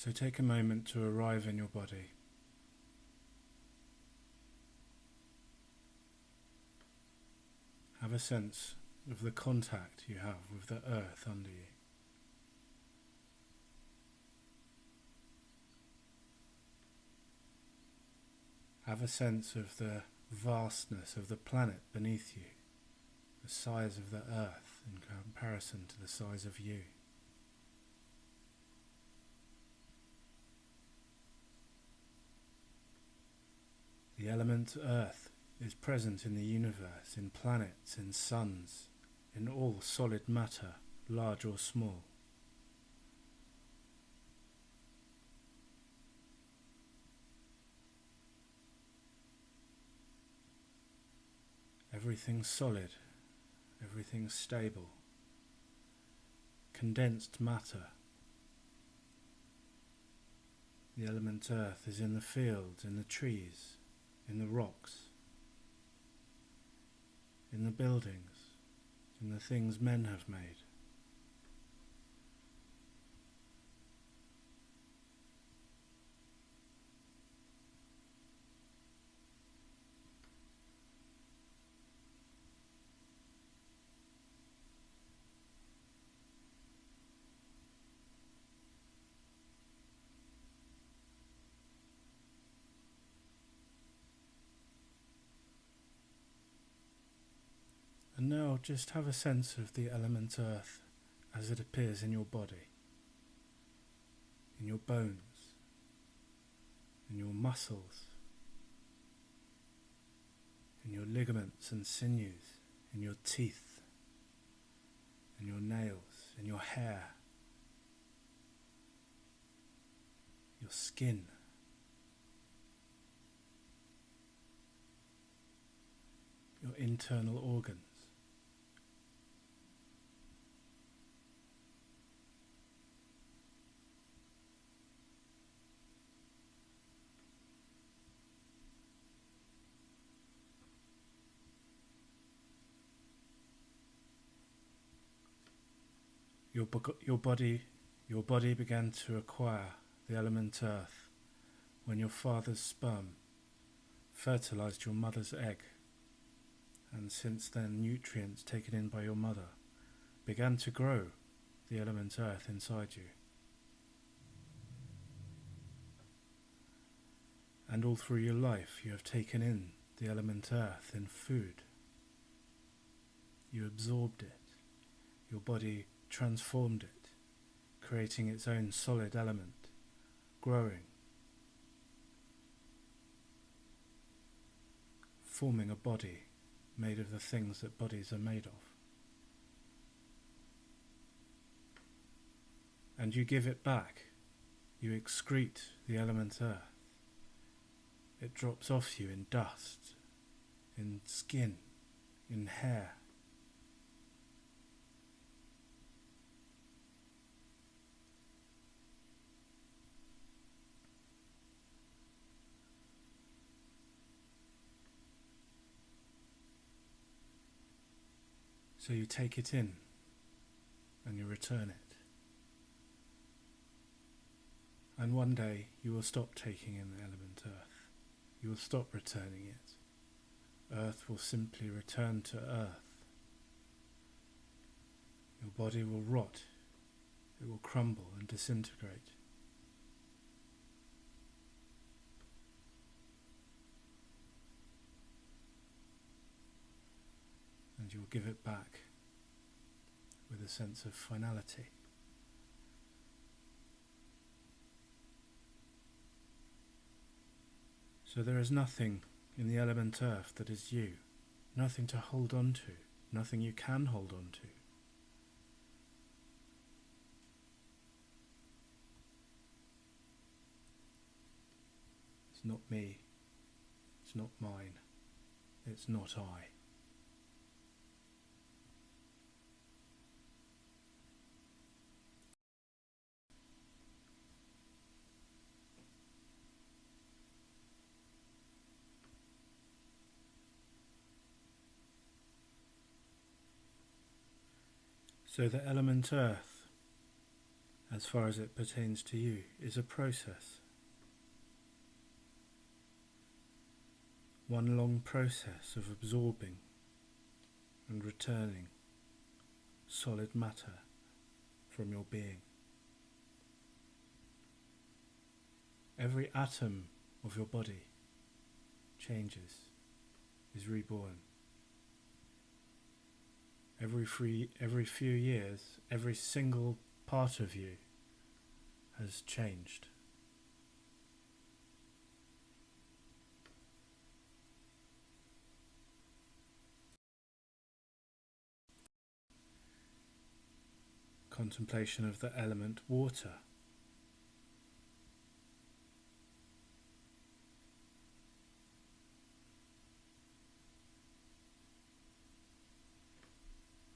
So take a moment to arrive in your body. Have a sense of the contact you have with the earth under you. Have a sense of the vastness of the planet beneath you, the size of the earth in comparison to the size of you. The element earth is present in the universe, in planets, in suns, in all solid matter, large or small. Everything's solid, everything's stable. Condensed matter. The element earth is in the fields, in the trees, in the rocks, in the buildings, in the things men have made. And now just have a sense of the element earth as it appears in your body, in your bones, in your muscles, in your ligaments and sinews, in your teeth, in your nails, in your hair, your skin, your internal organs. Your body began to acquire the element earth when your father's sperm fertilized your mother's egg, and since then nutrients taken in by your mother began to grow the element earth inside you. And all through your life you have taken in the element earth in food. You absorbed it. Your body transformed it, creating its own solid element, growing, forming a body made of the things that bodies are made of. And you give it back. You excrete the element earth. It drops off you in dust, in skin, in hair. So you take it in and you return it. And one day you will stop taking in the element earth. You will stop returning it. Earth will simply return to earth. Your body will rot. It will crumble and disintegrate. And you will give it back with a sense of finality. So there is nothing in the element earth that is you, nothing to hold on to, nothing you can hold on to. It's not me, it's not mine, it's not I. So the element earth as far as it pertains to you, is a process. One long process of absorbing and returning solid matter from your being. Every atom of your body changes, is reborn. Every few years, every single part of you has changed. Contemplation of the element water.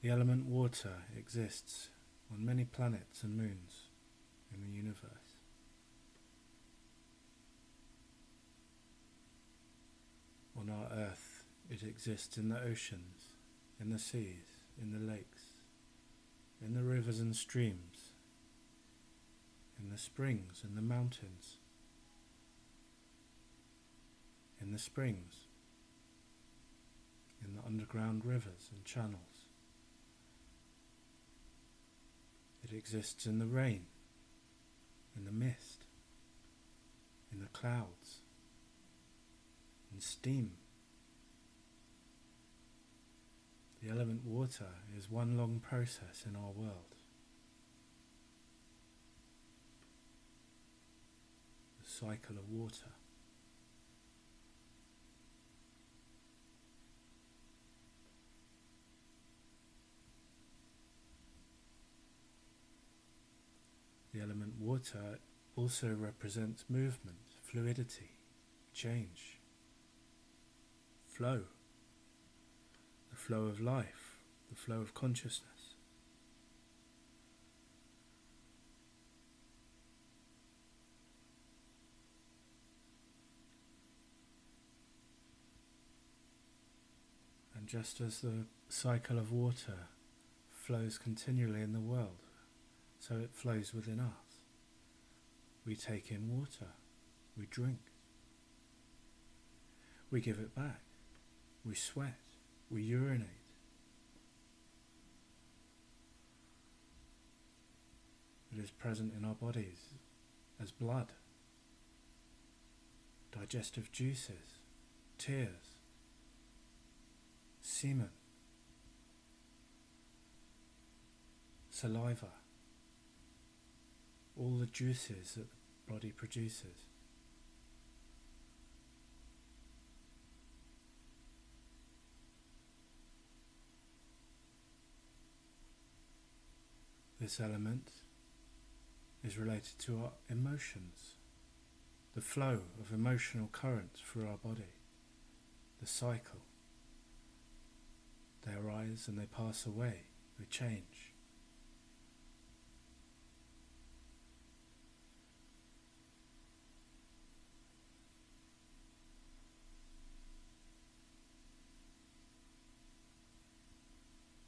The element water exists on many planets and moons in the universe. On our Earth, it exists in the oceans, in the seas, in the lakes, in the rivers and streams, in the springs and the mountains, in the springs, in the underground rivers and channels. It exists in the rain, in the mist, in the clouds, in steam. The element water is one long process in our world. The cycle of water. The element water also represents movement, fluidity, change, flow, the flow of life, the flow of consciousness. And just as the cycle of water flows continually in the world, so it flows within us. We take in water, we drink, we give it back, we sweat, we urinate. It is present in our bodies as blood, digestive juices, tears, semen, saliva, all the juices that the body produces. This element is related to our emotions, the flow of emotional currents through our body, the cycle. They arise and they pass away, they change.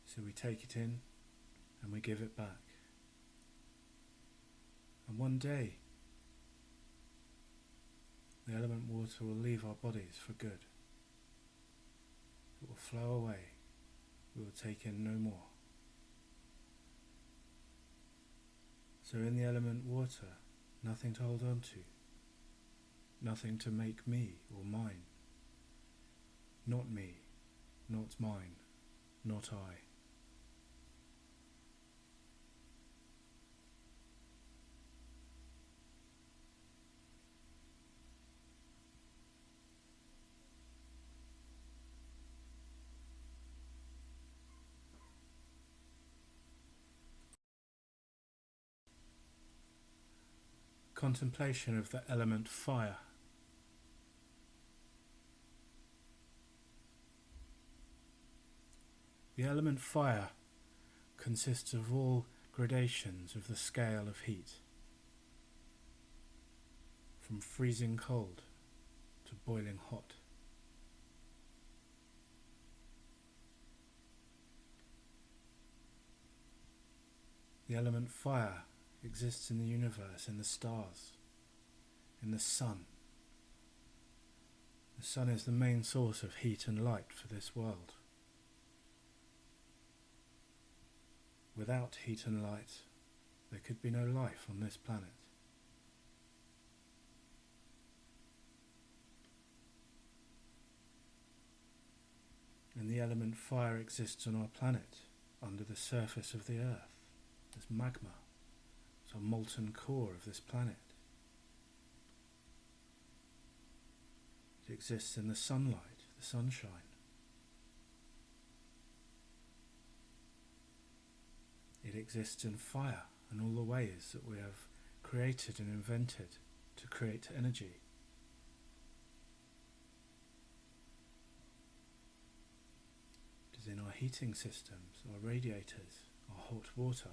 So we take it in and we give it back. And one day, the element water will leave our bodies for good. It will flow away. We will take in no more. So in the element water, nothing to hold on to. Nothing to make me or mine. Not me, not mine, not I. Contemplation of the element fire. The element fire consists of all gradations of the scale of heat, from freezing cold to boiling hot. The element fire exists in the universe, in the stars, in the sun. The sun is the main source of heat and light for this world. Without heat and light, there could be no life on this planet. And the element fire exists on our planet, under the surface of the earth, as magma. It's a molten core of this planet. It exists in the sunlight, the sunshine. It exists in fire and all the ways that we have created and invented to create energy. It is in our heating systems, our radiators, our hot water.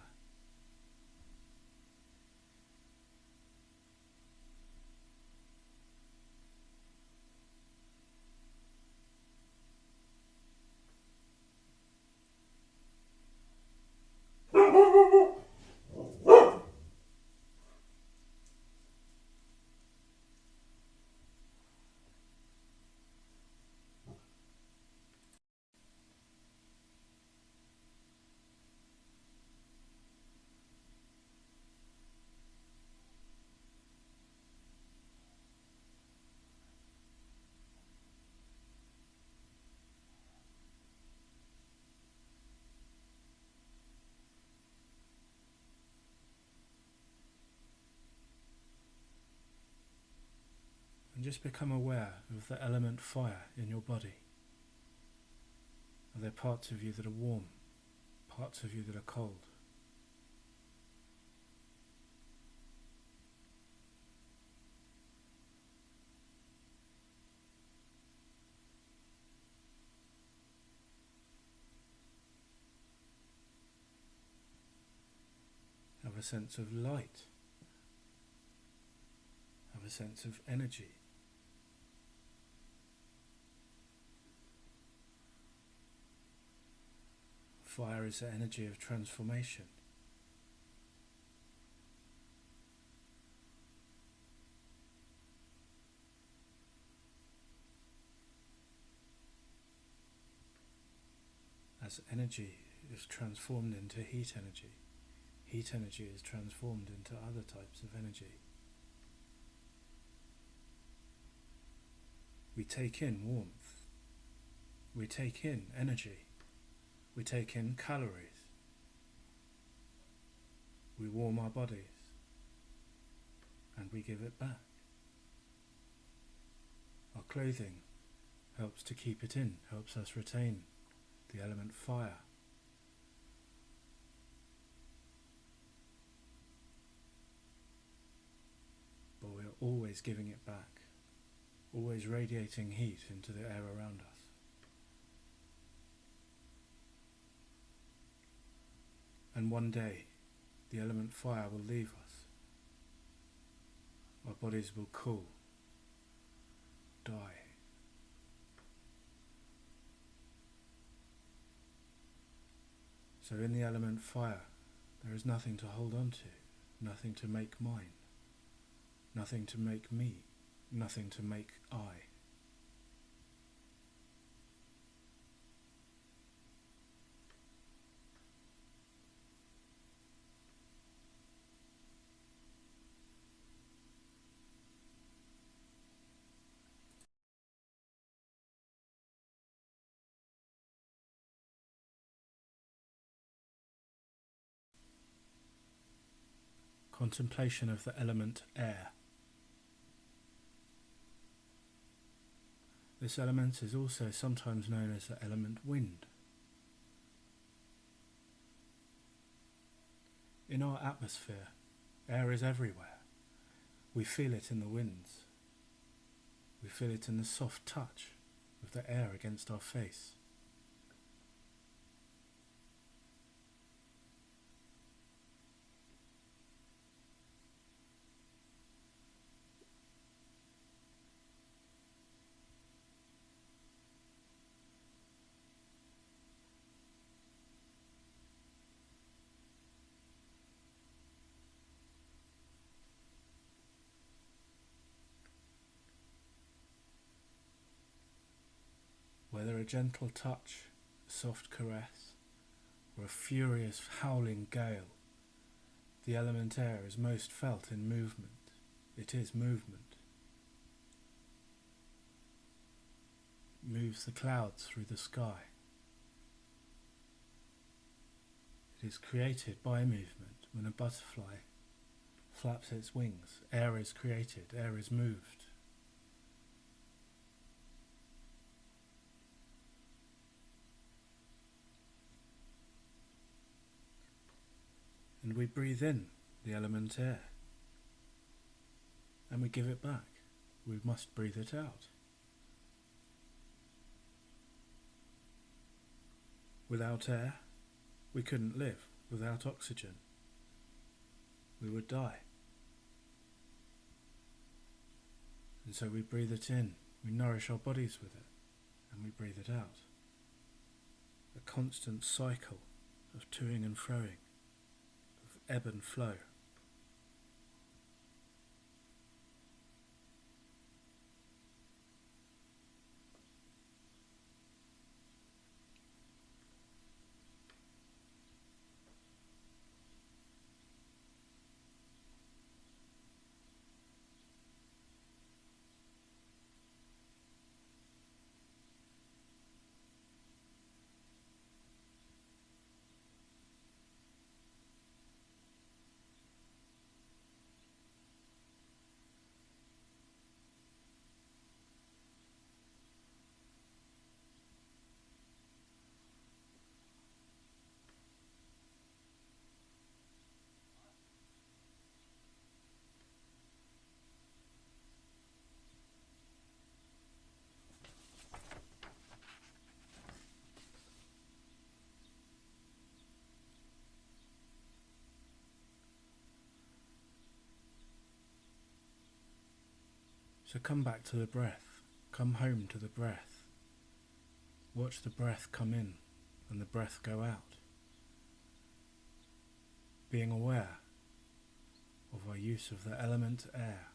And just become aware of the element fire in your body. Are there parts of you that are warm, parts of you that are cold? Have a sense of light. Have a sense of energy. Fire is the energy of transformation. As energy is transformed into heat energy is transformed into other types of energy. We take in warmth. We take in energy. We take in calories. We warm our bodies. And we give it back. Our clothing helps to keep it in, helps us retain the element fire. But we are always giving it back, always radiating heat into the air around us. And one day, the element fire will leave us. Our bodies will cool, die. So in the element fire, there is nothing to hold on to, nothing to make mine, nothing to make me, nothing to make I. Contemplation of the element air. This element is also sometimes known as the element wind. In our atmosphere, air is everywhere. We feel it in the winds. We feel it in the soft touch of the air against our face. a gentle touch, a soft caress, or a furious howling gale, the element air is most felt in movement. It is movement. It moves the clouds through the sky. It is created by movement. When a butterfly flaps its wings, air is created, air is moved. And we breathe in the element air, and we give it back. We must breathe it out. Without air, we couldn't live. Without oxygen, we would die. And so we breathe it in, we nourish our bodies with it, and we breathe it out. A constant cycle of toing and froing, of ebb and flow. So come back to the breath, come home to the breath. Watch the breath come in and the breath go out. Being aware of our use of the element air.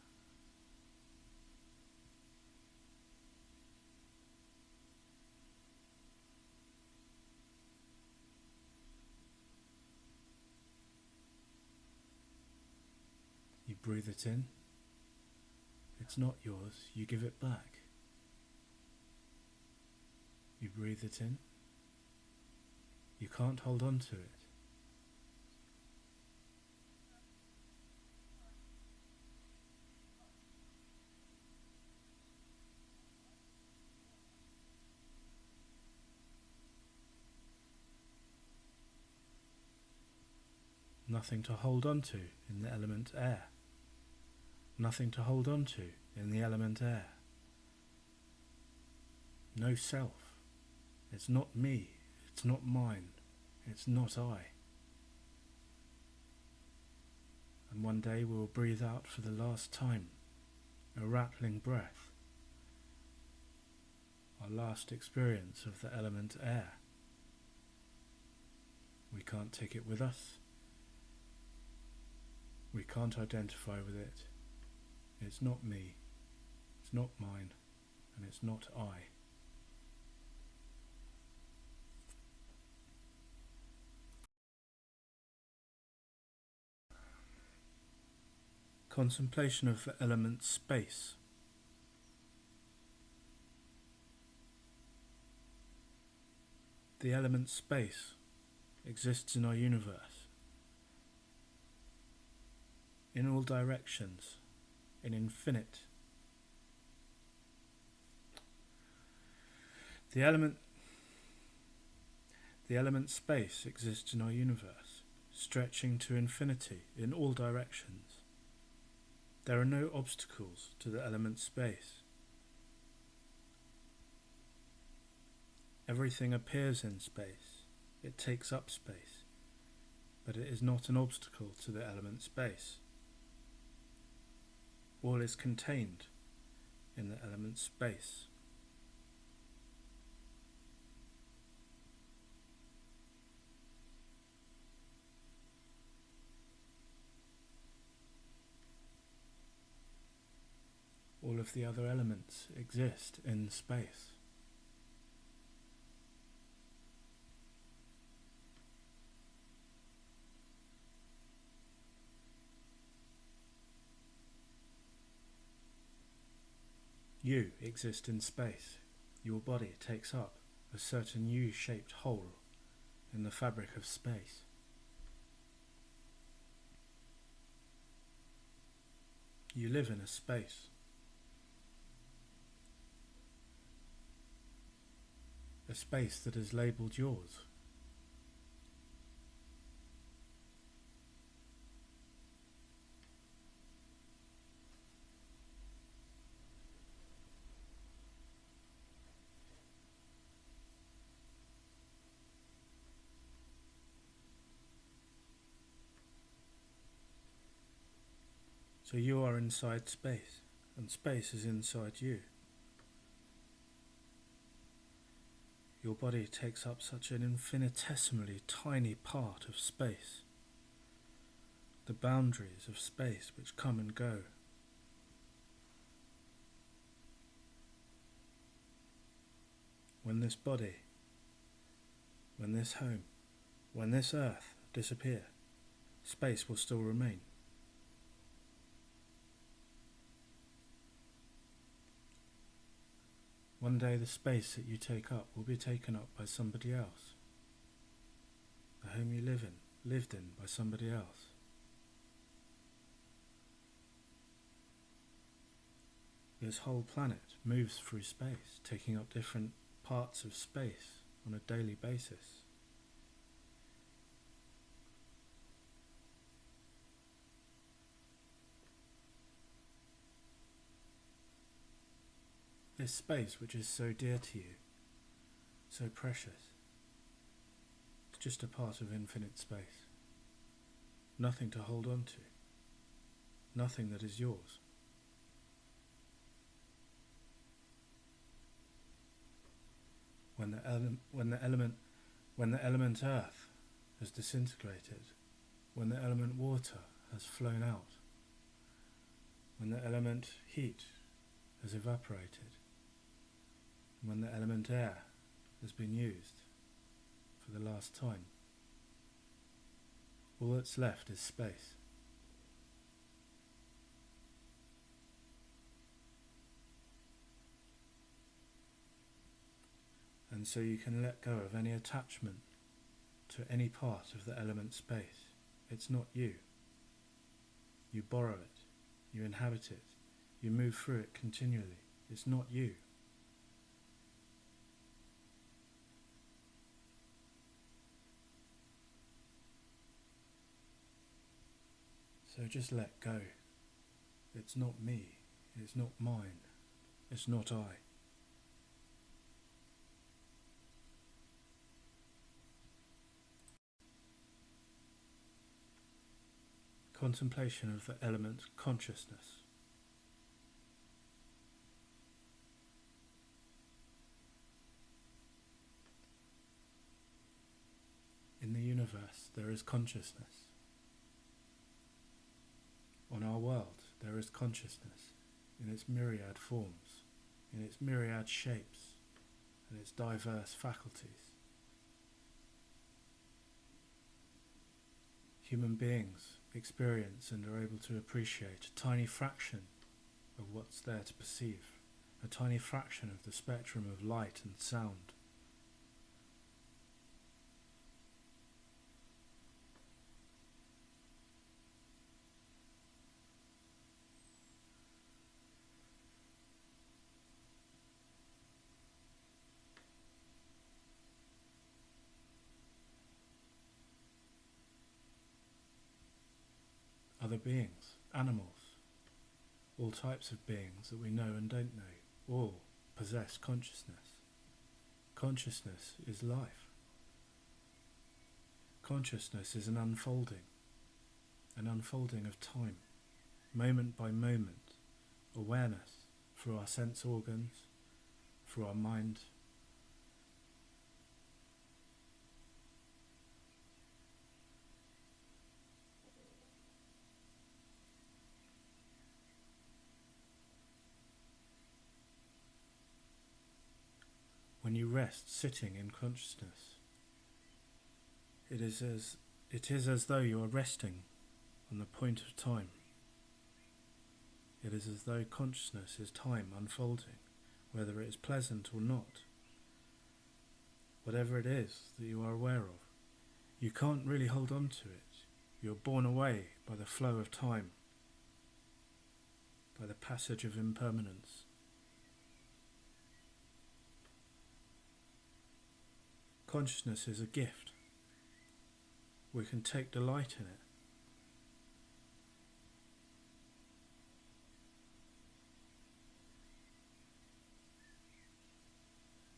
You breathe it in. It's not yours, you give it back. You breathe it in. You can't hold on to it. Nothing to hold on to in the element air. Nothing to hold on to in the element air. No self. It's not me. It's not mine. It's not I. And one day we will breathe out for the last time, a rattling breath, our last experience of the element air. We can't take it with us. We can't identify with it. It's not me, it's not mine, and it's not I. Contemplation of the element space. The element space exists in our universe, in all directions, in infinite. The element space exists in our universe, stretching to infinity in all directions. There are no obstacles to the element space. Everything appears in space, it takes up space, but it is not an obstacle to the element space. All is contained in the element space. All of the other elements exist in space. You exist in space. Your body takes up a certain U-shaped hole in the fabric of space. You live in a space. A space that is labelled yours. So you are inside space, and space is inside you. Your body takes up such an infinitesimally tiny part of space. The boundaries of space which come and go. When this body, when this home, when this earth disappear, space will still remain. One day the space that you take up will be taken up by somebody else. The home you lived in by somebody else. This whole planet moves through space, taking up different parts of space on a daily basis. This space which is so dear to you, so precious, it's just a part of infinite space. Nothing to hold on to. Nothing that is yours. When the element earth has disintegrated, when the element water has flown out, when the element heat has evaporated, when the element air has been used for the last time, all that's left is space. And so you can let go of any attachment to any part of the element space. It's not you. You borrow it, you inhabit it, you move through it continually. It's not you. So just let go. It's not me, it's not mine, it's not I. Contemplation of the element consciousness. In the universe there is consciousness. On our world there is consciousness in its myriad forms, in its myriad shapes, and its diverse faculties. Human beings experience and are able to appreciate a tiny fraction of what's there to perceive, a tiny fraction of the spectrum of light and sound. Other beings, animals, all types of beings that we know and don't know, all possess consciousness. Consciousness is life. Consciousness is an unfolding of time, moment by moment, awareness through our sense organs, through our mind. When you rest sitting in consciousness, it is as though you are resting on the point of time. It is as though consciousness is time unfolding, whether it is pleasant or not. Whatever it is that you are aware of, you can't really hold on to it. You're borne away by the flow of time, by the passage of impermanence. Consciousness is a gift. We can take delight in it.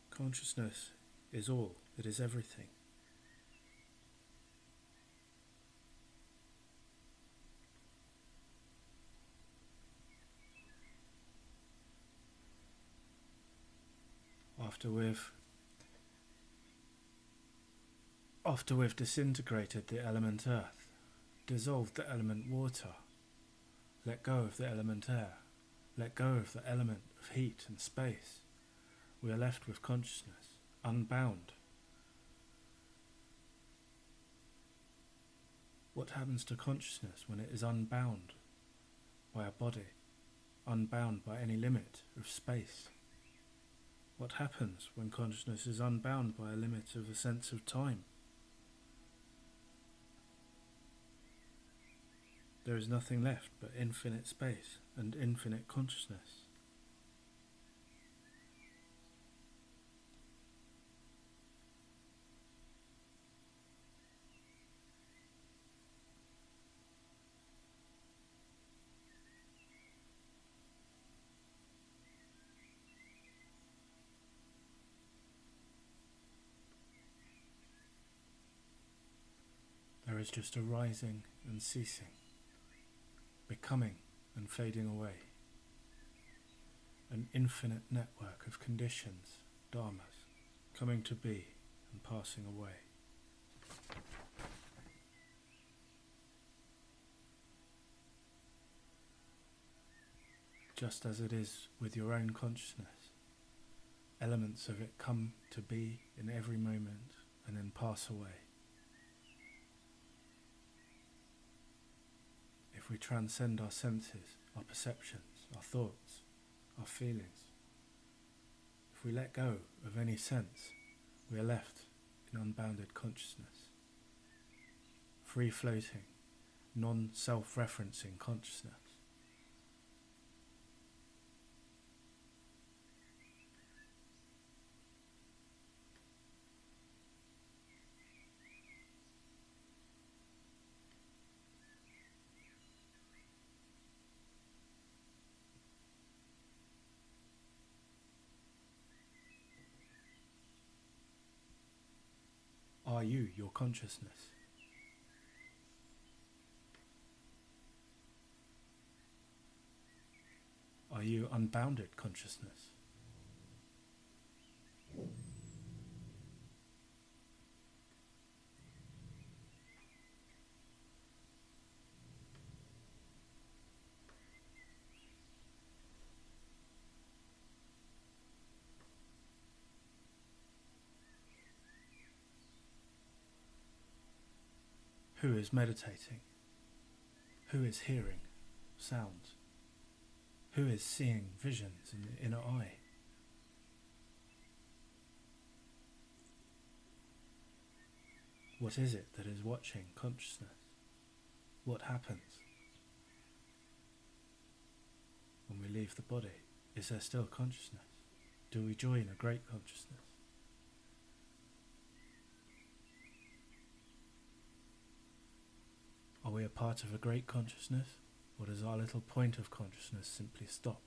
Consciousness is all, it is everything. After we've disintegrated the element earth, dissolved the element water, let go of the element air, let go of the element of heat and space, we are left with consciousness, unbound. What happens to consciousness when it is unbound by a body, unbound by any limit of space? What happens when consciousness is unbound by a limit of a sense of time? There is nothing left but infinite space and infinite consciousness. There is just a rising and ceasing, becoming and fading away, an infinite network of conditions, dharmas, coming to be and passing away. Just as it is with your own consciousness, elements of it come to be in every moment and then pass away. If we transcend our senses, our perceptions, our thoughts, our feelings, if we let go of any sense, we are left in unbounded consciousness, free-floating, non-self-referencing consciousness. Are you your consciousness? Are you unbounded consciousness? Who is meditating? Who is hearing sounds? Who is seeing visions in the inner eye? What is it that is watching consciousness? What happens when we leave the body? Is there still consciousness? Do we join a great consciousness? Are we a part of a great consciousness, or does our little point of consciousness simply stop?